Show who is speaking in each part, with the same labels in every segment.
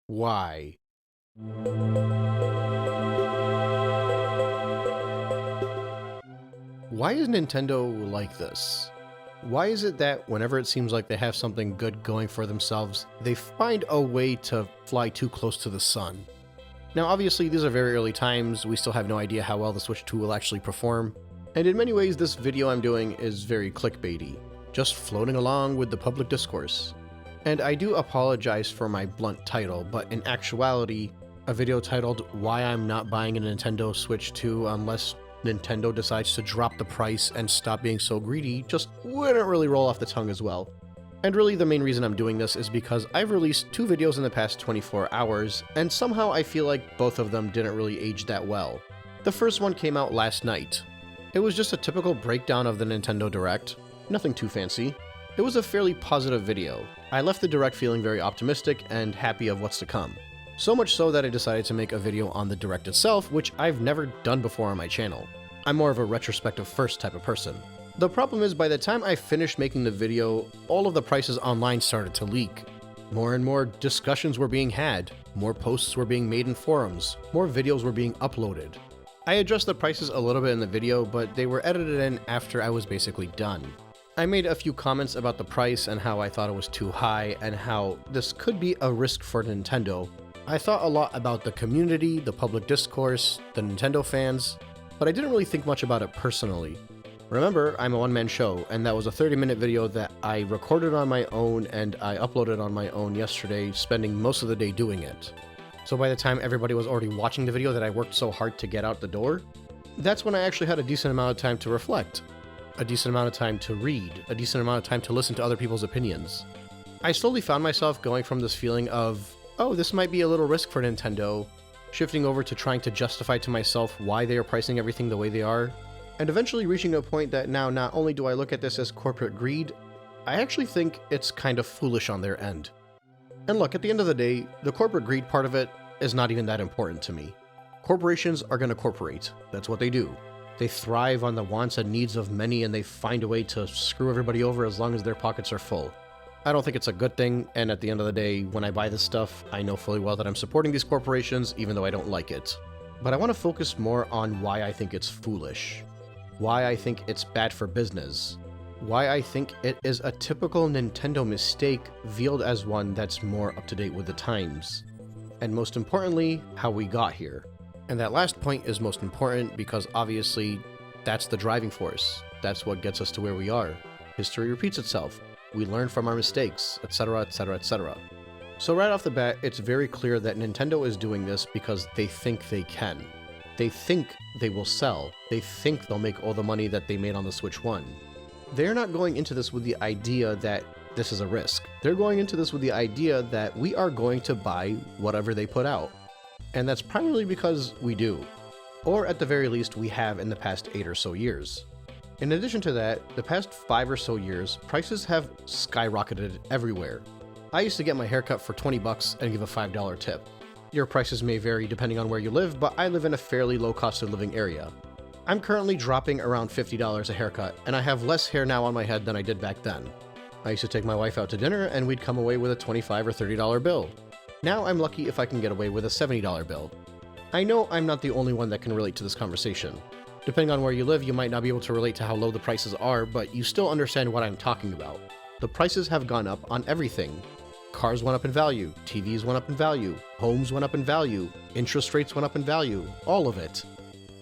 Speaker 1: Why? Why is Nintendo like this? Why is it that whenever it seems like they have something good going for themselves, they find a way to fly too close to the sun? Now obviously these are very early times, we still have no idea how well the Switch 2 will actually perform, and in many ways this video I'm doing is very clickbaity, just floating along with the public discourse. And I do apologize for my blunt title, but in actuality, a video titled Why I'm Not Buying a Nintendo Switch 2 Unless Nintendo decides to drop the price and stop being so greedy just wouldn't really roll off the tongue as well. And really the main reason I'm doing this is because I've released 2 videos in the past 24 hours, and somehow I feel like both of them didn't really age that well. The first one came out last night. It was just a typical breakdown of the Nintendo Direct, nothing too fancy. It was a fairly positive video. I left the Direct feeling very optimistic and happy of what's to come. So much so that I decided to make a video on the Direct itself, which I've never done before on my channel. I'm more of a retrospective first type of person. The problem is by the time I finished making the video, all of the prices online started to leak. More and more discussions were being had, more posts were being made in forums, more videos were being uploaded. I addressed the prices a little bit in the video, but they were edited in after I was basically done. I made a few comments about the price and how I thought it was too high and how this could be a risk for Nintendo. I thought a lot about the community, the public discourse, the Nintendo fans, but I didn't really think much about it personally. Remember, I'm a one-man show, and that was a 30-minute video that I recorded on my own and I uploaded on my own yesterday, spending most of the day doing it. So by the time everybody was already watching the video that I worked so hard to get out the door, that's when I actually had a decent amount of time to reflect, a decent amount of time to read, a decent amount of time to listen to other people's opinions. I slowly found myself going from this feeling of, oh, this might be a little risk for Nintendo, shifting over to trying to justify to myself why they are pricing everything the way they are, and eventually reaching a point that now not only do I look at this as corporate greed, I actually think it's kind of foolish on their end. And look, at the end of the day, the corporate greed part of it is not even that important to me. Corporations are going to corporate. That's what they do. They thrive on the wants and needs of many, and they find a way to screw everybody over as long as their pockets are full. I don't think it's a good thing, and at the end of the day, when I buy this stuff, I know fully well that I'm supporting these corporations, even though I don't like it. But I want to focus more on why I think it's foolish. Why I think it's bad for business. Why I think it is a typical Nintendo mistake veiled as one that's more up to date with the times. And most importantly, how we got here. And that last point is most important because obviously that's the driving force. That's what gets us to where we are. History repeats itself. We learn from our mistakes, etc, etc, etc. So right off the bat, it's very clear that Nintendo is doing this because they think they can. They think they will sell. They think they'll make all the money that they made on the Switch 1. They're not going into this with the idea that this is a risk. They're going into this with the idea that we are going to buy whatever they put out. And that's primarily because we do. Or at the very least, we have in the past 8 or so years. In addition to that, the past 5 or so years, prices have skyrocketed everywhere. I used to get my haircut for 20 bucks and give a $5 tip. Your prices may vary depending on where you live, but I live in a fairly low cost of living area. I'm currently dropping around $50 a haircut, and I have less hair now on my head than I did back then. I used to take my wife out to dinner and we'd come away with a $25 or $30 bill. Now I'm lucky if I can get away with a $70 bill. I know I'm not the only one that can relate to this conversation. Depending on where you live, you might not be able to relate to how low the prices are, but you still understand what I'm talking about. The prices have gone up on everything. Cars went up in value, TVs went up in value, homes went up in value, interest rates went up in value, all of it.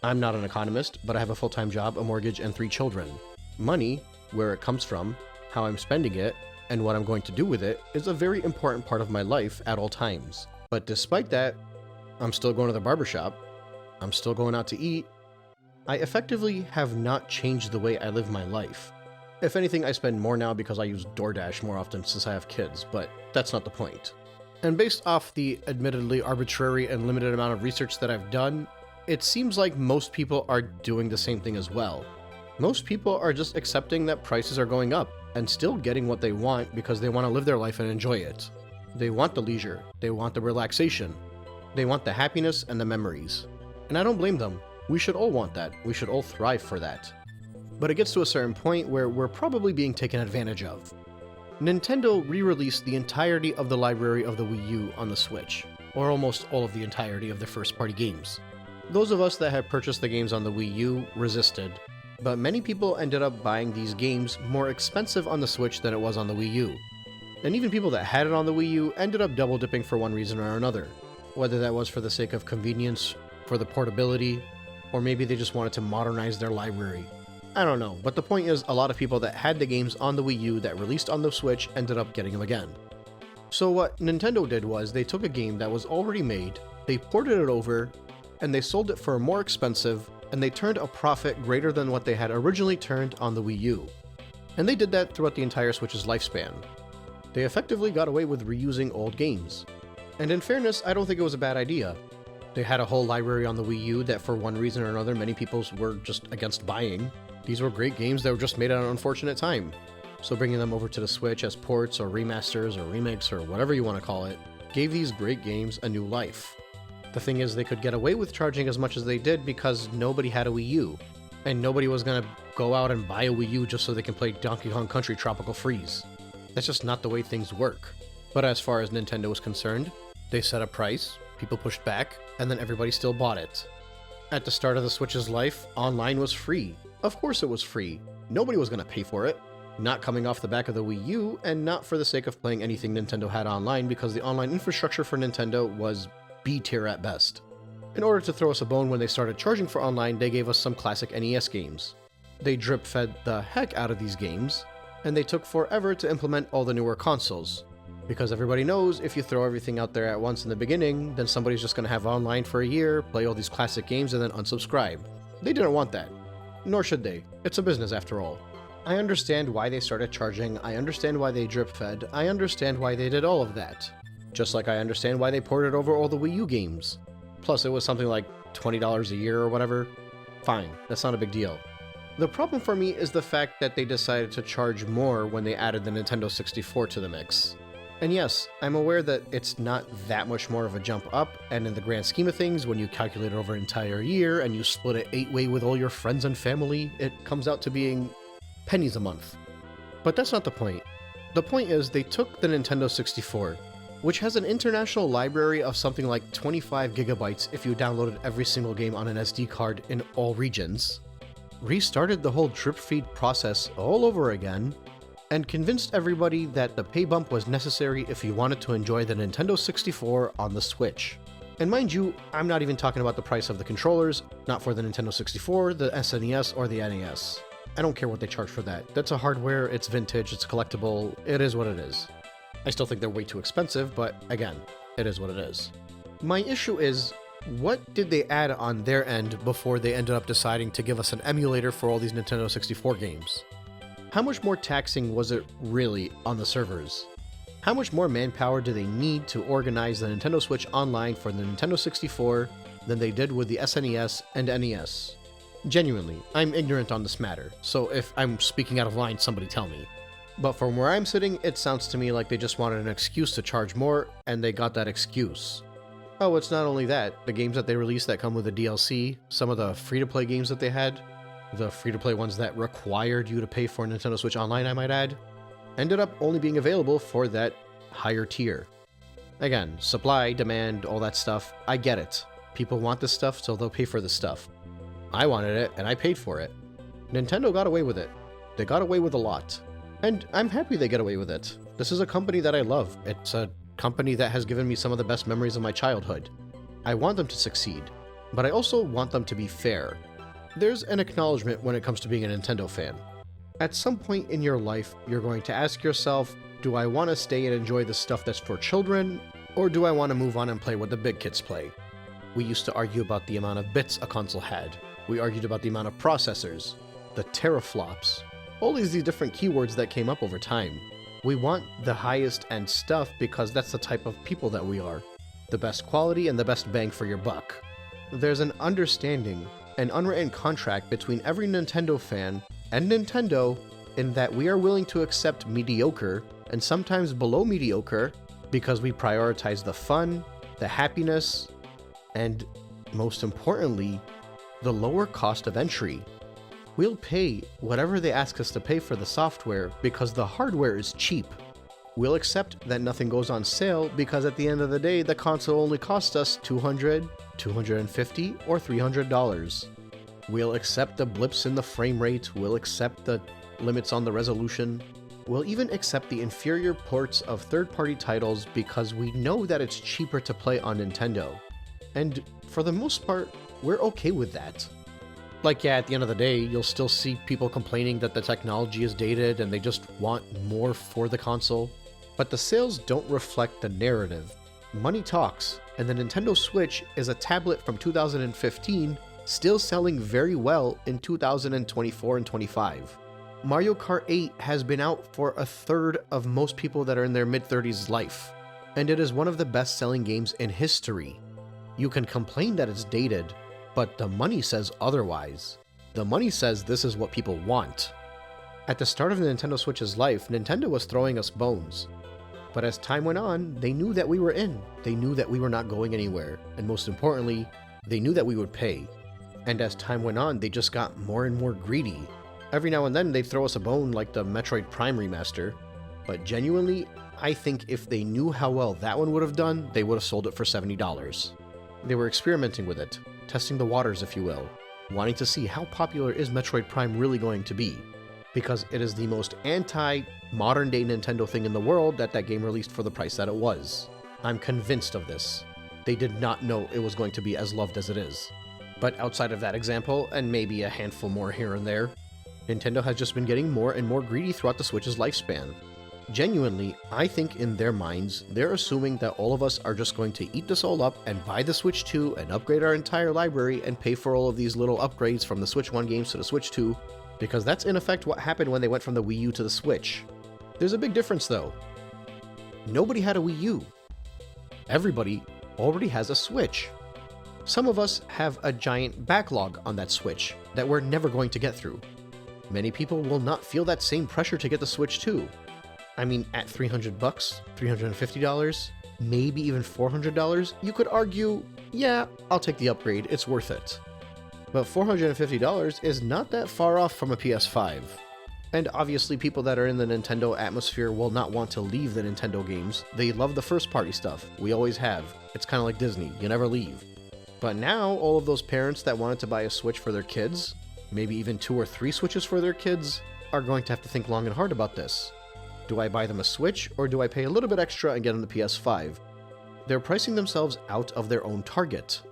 Speaker 1: I'm not an economist, but I have a full-time job, a mortgage, and 3 children. Money, where it comes from, how I'm spending it, and what I'm going to do with it is a very important part of my life at all times. But despite that, I'm still going to the barbershop, I'm still going out to eat. I effectively have not changed the way I live my life. If anything, I spend more now because I use DoorDash more often since I have kids, but that's not the point. And based off the admittedly arbitrary and limited amount of research that I've done, it seems like most people are doing the same thing as well. Most people are just accepting that prices are going up and still getting what they want because they want to live their life and enjoy it. They want the leisure, they want the relaxation, they want the happiness and the memories. And I don't blame them. We should all want that. We should all thrive for that. But it gets to a certain point where we're probably being taken advantage of. Nintendo re-released the entirety of the library of the Wii U on the Switch. or almost all of the entirety of their first-party games. Those of us that had purchased the games on the Wii U resisted, but many people ended up buying these games more expensive on the Switch than it was on the Wii U. And even people that had it on the Wii U ended up double dipping for one reason or another, whether that was for the sake of convenience, for the portability, or maybe they just wanted to modernize their library. I don't know, but the point is a lot of people that had the games on the Wii U that released on the Switch ended up getting them again. So what Nintendo did was they took a game that was already made, they ported it over, and they sold it for more expensive, and they turned a profit greater than what they had originally turned on the Wii U. And they did that throughout the entire Switch's lifespan. They effectively got away with reusing old games. And in fairness, I don't think it was a bad idea. They had a whole library on the Wii U that for one reason or another many people were just against buying. These were great games that were just made at an unfortunate time. So bringing them over to the Switch as ports or remasters or remakes or whatever you want to call it, gave these great games a new life. The thing is, they could get away with charging as much as they did because nobody had a Wii U. And nobody was going to go out and buy a Wii U just so they can play Donkey Kong Country Tropical Freeze. That's just not the way things work. But as far as Nintendo was concerned, they set a price, people pushed back, and then everybody still bought it. At the start of the Switch's life, online was free. Of course it was free. Nobody was going to pay for it. Not coming off the back of the Wii U, and not for the sake of playing anything Nintendo had online, because the online infrastructure for Nintendo was B tier at best. In order to throw us a bone when they started charging for online, they gave us some classic NES games. They drip-fed the heck out of these games, and they took forever to implement all the newer consoles. Because everybody knows if you throw everything out there at once in the beginning, then somebody's just going to have online for a year, play all these classic games, and then unsubscribe. They didn't want that. Nor should they. It's a business after all. I understand why they started charging, I understand why they drip-fed, I understand why they did all of that. Just like I understand why they ported over all the Wii U games. Plus it was something like $20 a year or whatever. Fine, that's not a big deal. The problem for me is the fact that they decided to charge more when they added the Nintendo 64 to the mix. And yes, I'm aware that it's not that much more of a jump up, and in the grand scheme of things, when you calculate it over an entire year and you split it 8-way with all your friends and family, it comes out to being pennies a month. But that's not the point. The point is they took the Nintendo 64, which has an international library of something like 25 gigabytes if you downloaded every single game on an SD card in all regions, restarted the whole drip feed process all over again, and convinced everybody that the pay bump was necessary if you wanted to enjoy the Nintendo 64 on the Switch. And mind you, I'm not even talking about the price of the controllers, not for the Nintendo 64, the SNES, or the NES. I don't care what they charge for that. That's a hardware, it's vintage, it's collectible, it is what it is. I still think they're way too expensive, but again, it is what it is. My issue is, what did they add on their end before they ended up deciding to give us an emulator for all these Nintendo 64 games? How much more taxing was it really on the servers? How much more manpower do they need to organize the Nintendo Switch online for the Nintendo 64 than they did with the SNES and NES? Genuinely, I'm ignorant on this matter, so if I'm speaking out of line, somebody tell me. But from where I'm sitting, it sounds to me like they just wanted an excuse to charge more, and they got that excuse. Oh, it's not only that, the games that they released that come with the DLC, some of the free-to-play games that they had, the free-to-play ones that required you to pay for Nintendo Switch Online, I might add, ended up only being available for that higher tier. Again, supply, demand, all that stuff, I get it. People want this stuff, so they'll pay for this stuff. I wanted it, and I paid for it. Nintendo got away with it. They got away with a lot. And I'm happy they get away with it. This is a company that I love. It's a company that has given me some of the best memories of my childhood. I want them to succeed, but I also want them to be fair. There's an acknowledgement when it comes to being a Nintendo fan. At some point in your life, you're going to ask yourself, do I want to stay and enjoy the stuff that's for children, or do I want to move on and play what the big kids play? We used to argue about the amount of bits a console had. We argued about the amount of processors, the teraflops, all these different keywords that came up over time. We want the highest end stuff because that's the type of people that we are. The best quality and the best bang for your buck. There's an understanding, an unwritten contract between every Nintendo fan and Nintendo in that we are willing to accept mediocre and sometimes below mediocre because we prioritize the fun, the happiness, and most importantly, the lower cost of entry. We'll pay whatever they ask us to pay for the software because the hardware is cheap. We'll accept that nothing goes on sale because at the end of the day, the console only cost us $200, $250, or $300. We'll accept the blips in the frame rate, we'll accept the limits on the resolution, we'll even accept the inferior ports of third-party titles because we know that it's cheaper to play on Nintendo. And for the most part, we're okay with that. Like, yeah, at the end of the day, you'll still see people complaining that the technology is dated and they just want more for the console. But the sales don't reflect the narrative. Money talks, and the Nintendo Switch is a tablet from 2015 still selling very well in 2024 and 25. Mario Kart 8 has been out for a third of most people that are in their mid-30s life, and it is one of the best-selling games in history. You can complain that it's dated, but the money says otherwise. The money says this is what people want. At the start of the Nintendo Switch's life, Nintendo was throwing us bones. But as time went on, they knew that we were in. They knew that we were not going anywhere, and most importantly, they knew that we would pay. And as time went on, they just got more and more greedy. Every now and then, they'd throw us a bone like the Metroid Prime remaster, but genuinely, I think if they knew how well that one would have done, they would have sold it for $70. They were experimenting with it, testing the waters if you will, wanting to see how popular is Metroid Prime really going to be, because it is the most anti-modern day Nintendo thing in the world that game released for the price that it was. I'm convinced of this. They did not know it was going to be as loved as it is. But outside of that example, and maybe a handful more here and there, Nintendo has just been getting more and more greedy throughout the Switch's lifespan. Genuinely, I think in their minds, they're assuming that all of us are just going to eat this all up and buy the Switch 2 and upgrade our entire library and pay for all of these little upgrades from the Switch 1 games to the Switch 2, because that's in effect what happened when they went from the Wii U to the Switch. There's a big difference though. Nobody had a Wii U. Everybody already has a Switch. Some of us have a giant backlog on that Switch that we're never going to get through. Many people will not feel that same pressure to get the Switch 2. I mean, at $300, $350, maybe even $400, you could argue, yeah, I'll take the upgrade, it's worth it. But $450 is not that far off from a PS5. And obviously people that are in the Nintendo atmosphere will not want to leave the Nintendo games. They love the first party stuff. We always have. It's kind of like Disney, you never leave. But now, all of those parents that wanted to buy a Switch for their kids, maybe even 2 or 3 Switches for their kids, are going to have to think long and hard about this. Do I buy them a Switch, or do I pay a little bit extra and get them the PS5? They're pricing themselves out of their own target.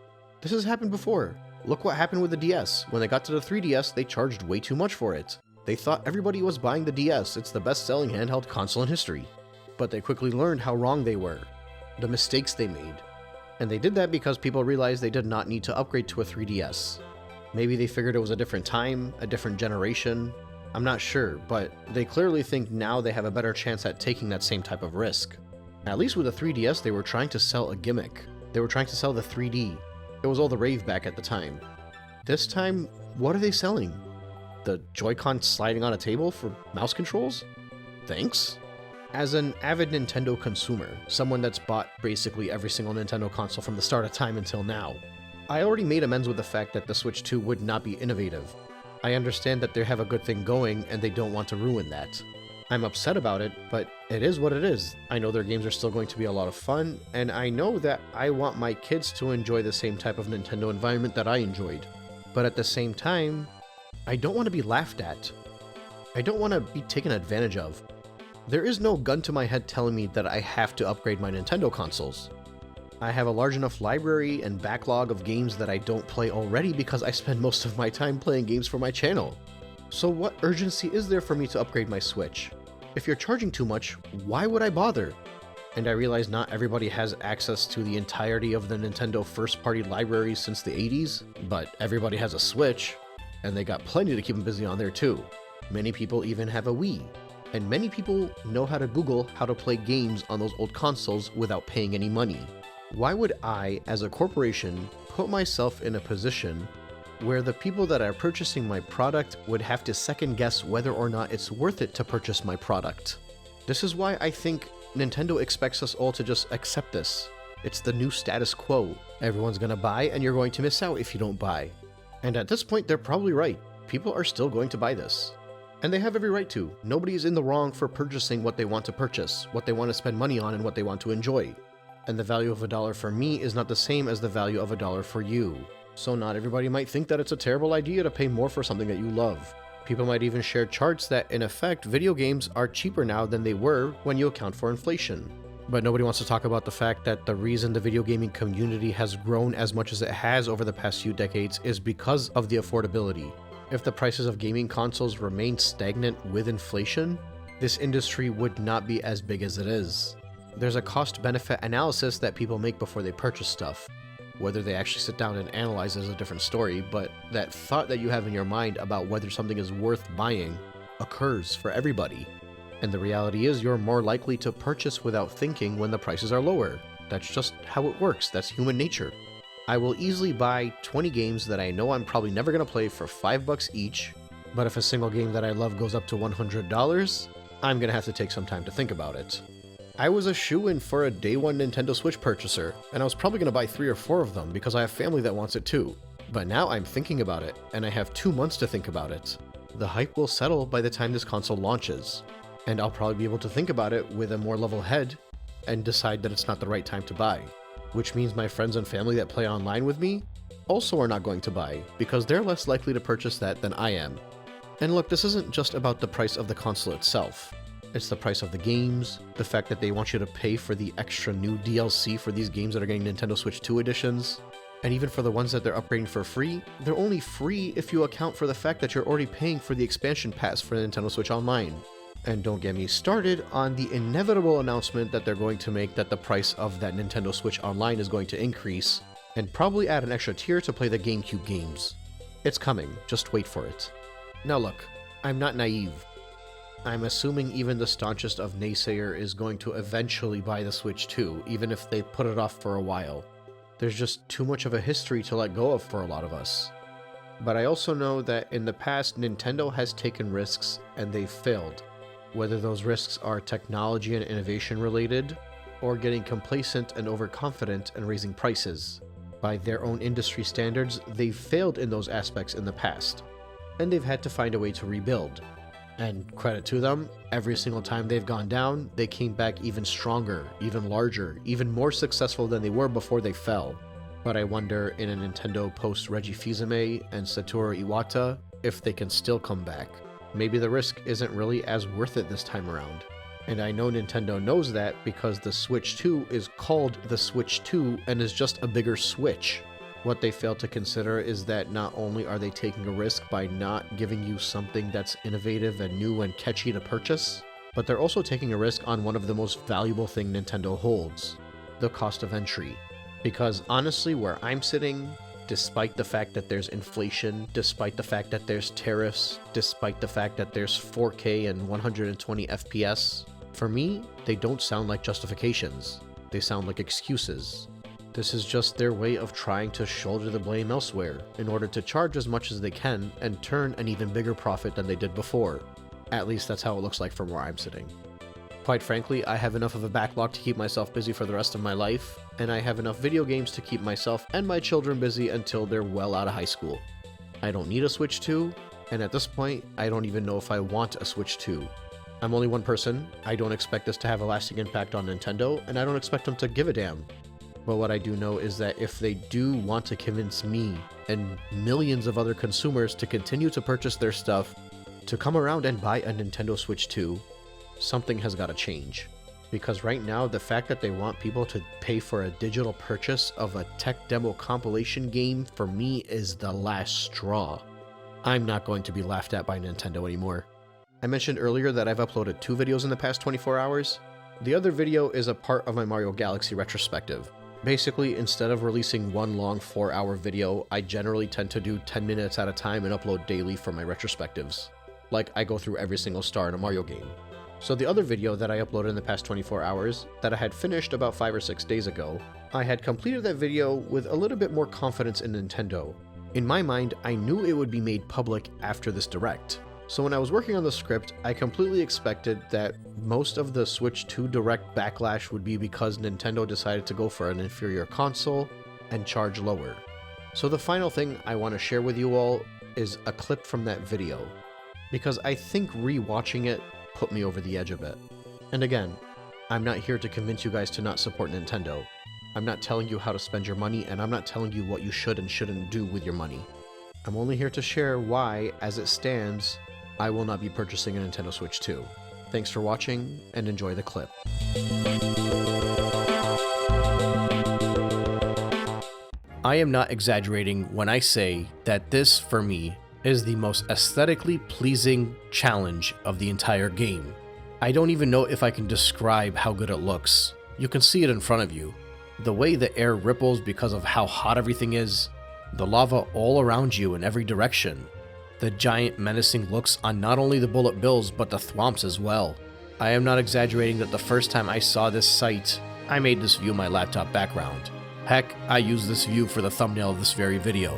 Speaker 1: This has happened before. Look what happened with the DS. When they got to the 3DS, they charged way too much for it. They thought everybody was buying the DS, it's the best-selling handheld console in history. But they quickly learned how wrong they were, the mistakes they made. And they did that because people realized they did not need to upgrade to a 3DS. Maybe they figured it was a different time, a different generation. I'm not sure, but they clearly think now they have a better chance at taking that same type of risk. At least with the 3DS, they were trying to sell a gimmick. They were trying to sell the 3D. It was all the rave back at the time. This time, what are they selling? The Joy-Con sliding on a table for mouse controls? Thanks? As an avid Nintendo consumer, someone that's bought basically every single Nintendo console from the start of time until now, I already made amends with the fact that the Switch 2 would not be innovative. I understand that they have a good thing going and they don't want to ruin that. I'm upset about it, but it is what it is. I know their games are still going to be a lot of fun, and I know that I want my kids to enjoy the same type of Nintendo environment that I enjoyed. But at the same time, I don't want to be laughed at. I don't want to be taken advantage of. There is no gun to my head telling me that I have to upgrade my Nintendo consoles. I have a large enough library and backlog of games that I don't play already because I spend most of my time playing games for my channel. So what urgency is there for me to upgrade my Switch? If you're charging too much, why would I bother? And I realize not everybody has access to the entirety of the Nintendo first-party library since the 80s, but everybody has a Switch, and they got plenty to keep them busy on there too. Many people even have a Wii. And many people know how to Google how to play games on those old consoles without paying any money. Why would I, as a corporation, put myself in a position where the people that are purchasing my product would have to second guess whether or not it's worth it to purchase my product? This is why I think Nintendo expects us all to just accept this. It's the new status quo. Everyone's gonna buy and you're going to miss out if you don't buy. And at this point, they're probably right. People are still going to buy this. And they have every right to. Nobody is in the wrong for purchasing what they want to purchase, what they want to spend money on, and what they want to enjoy. And the value of $1 for me is not the same as the value of $1 for you. So not everybody might think that it's a terrible idea to pay more for something that you love. People might even share charts that, in effect, video games are cheaper now than they were when you account for inflation. But nobody wants to talk about the fact that the reason the video gaming community has grown as much as it has over the past few decades is because of the affordability. If the prices of gaming consoles remained stagnant with inflation, this industry would not be as big as it is. There's a cost-benefit analysis that people make before they purchase stuff. Whether they actually sit down and analyze is a different story, but that thought that you have in your mind about whether something is worth buying occurs for everybody. And the reality is you're more likely to purchase without thinking when the prices are lower. That's just how it works. That's human nature. I will easily buy 20 games that I know I'm probably never going to play for $5 each, but if a single game that I love goes up to $100, I'm going to have to take some time to think about it. I was a shoo-in for a day one Nintendo Switch purchaser, and I was probably going to buy 3 or 4 of them because I have family that wants it too. But now I'm thinking about it, and I have 2 months to think about it. The hype will settle by the time this console launches, and I'll probably be able to think about it with a more level head and decide that it's not the right time to buy. Which means my friends and family that play online with me also are not going to buy, because they're less likely to purchase that than I am. And look, this isn't just about the price of the console itself. It's the price of the games, the fact that they want you to pay for the extra new DLC for these games that are getting Nintendo Switch 2 editions, and even for the ones that they're upgrading for free, they're only free if you account for the fact that you're already paying for the expansion pass for Nintendo Switch Online. And don't get me started on the inevitable announcement that they're going to make that the price of that Nintendo Switch Online is going to increase, and probably add an extra tier to play the GameCube games. It's coming, just wait for it. Now look, I'm not naive. I'm assuming even the staunchest of naysayer is going to eventually buy the Switch 2, even if they put it off for a while. There's just too much of a history to let go of for a lot of us. But I also know that in the past, Nintendo has taken risks and they've failed. Whether those risks are technology and innovation related, or getting complacent and overconfident and raising prices. By their own industry standards, they've failed in those aspects in the past, and they've had to find a way to rebuild. And credit to them, every single time they've gone down, they came back even stronger, even larger, even more successful than they were before they fell. But I wonder, in a Nintendo post-Reggie Fils-Aimé and Satoru Iwata, if they can still come back. Maybe the risk isn't really as worth it this time around. And I know Nintendo knows that because the Switch 2 is called the Switch 2 and is just a bigger Switch. What they fail to consider is that not only are they taking a risk by not giving you something that's innovative and new and catchy to purchase, but they're also taking a risk on one of the most valuable things Nintendo holds, the cost of entry. Because honestly, where I'm sitting, despite the fact that there's inflation, despite the fact that there's tariffs, despite the fact that there's 4K and 120 FPS, for me, they don't sound like justifications. They sound like excuses. This is just their way of trying to shoulder the blame elsewhere in order to charge as much as they can and turn an even bigger profit than they did before. At least that's how it looks like from where I'm sitting. Quite frankly, I have enough of a backlog to keep myself busy for the rest of my life, and I have enough video games to keep myself and my children busy until they're well out of high school. I don't need a Switch 2, and at this point, I don't even know if I want a Switch 2. I'm only one person, I don't expect this to have a lasting impact on Nintendo, and I don't expect them to give a damn. But what I do know is that if they do want to convince me and millions of other consumers to continue to purchase their stuff, to come around and buy a Nintendo Switch 2, something has got to change. Because right now, the fact that they want people to pay for a digital purchase of a tech demo compilation game, for me, is the last straw. I'm not going to be laughed at by Nintendo anymore. I mentioned earlier that I've uploaded 2 videos in the past 24 hours. The other video is a part of my Mario Galaxy retrospective. Basically, instead of releasing one long 4-hour video, I generally tend to do 10 minutes at a time and upload daily for my retrospectives. Like, I go through every single star in a Mario game. So the other video that I uploaded in the past 24 hours, that I had finished about 5 or 6 days ago, I had completed that video with a little bit more confidence in Nintendo. In my mind, I knew it would be made public after this Direct. So when I was working on the script, I completely expected that most of the Switch 2 Direct backlash would be because Nintendo decided to go for an inferior console and charge lower. So the final thing I want to share with you all is a clip from that video. because I think rewatching it put me over the edge a bit. And again, I'm not here to convince you guys to not support Nintendo. I'm not telling you how to spend your money, and I'm not telling you what you should and shouldn't do with your money. I'm only here to share why, as it stands, I will not be purchasing a Nintendo Switch 2. Thanks for watching, and enjoy the clip. I am not exaggerating when I say that this, for me, is the most aesthetically pleasing challenge of the entire game. I don't even know if I can describe how good it looks. You can see it in front of you. The way the air ripples because of how hot everything is, the lava all around you in every direction, the giant menacing looks on not only the bullet bills but the thwomps as well. I am not exaggerating that the first time I saw this sight, I made this view my laptop background. Heck, I used this view for the thumbnail of this very video.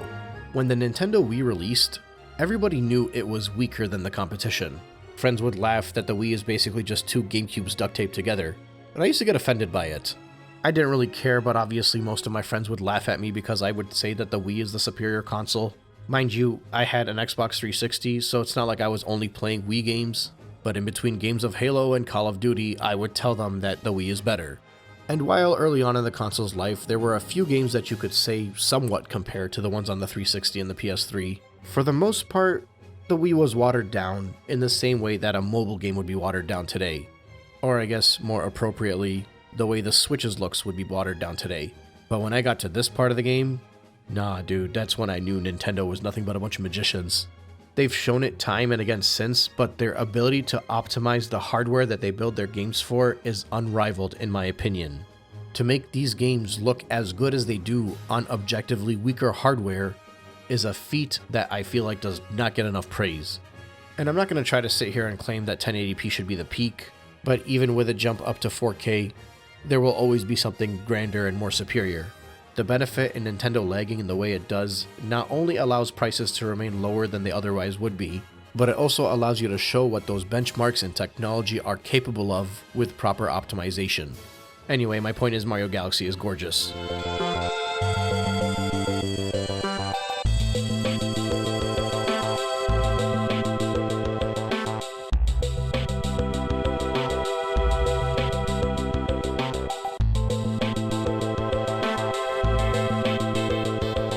Speaker 1: When the Nintendo Wii released, everybody knew it was weaker than the competition. Friends would laugh that the Wii is basically just two GameCubes duct taped together, and I used to get offended by it. I didn't really care, but obviously most of my friends would laugh at me because I would say that the Wii is the superior console. Mind you, I had an Xbox 360, so it's not like I was only playing Wii games, but in between games of Halo and Call of Duty, I would tell them that the Wii is better. And while early on in the console's life, there were a few games that you could say somewhat compare to the ones on the 360 and the PS3, for the most part, the Wii was watered down in the same way that a mobile game would be watered down today. Or I guess more appropriately, the way the Switch's looks would be watered down today. But when I got to this part of the game, nah dude, that's when I knew Nintendo was nothing but a bunch of magicians. They've shown it time and again since, but their ability to optimize the hardware that they build their games for is unrivaled in my opinion. To make these games look as good as they do on objectively weaker hardware is a feat that I feel like does not get enough praise. And I'm not going to try to sit here and claim that 1080p should be the peak, but even with a jump up to 4K, there will always be something grander and more superior. The benefit in Nintendo lagging in the way it does not only allows prices to remain lower than they otherwise would be, but it also allows you to show what those benchmarks in technology are capable of with proper optimization. Anyway, my point is Mario Galaxy is gorgeous.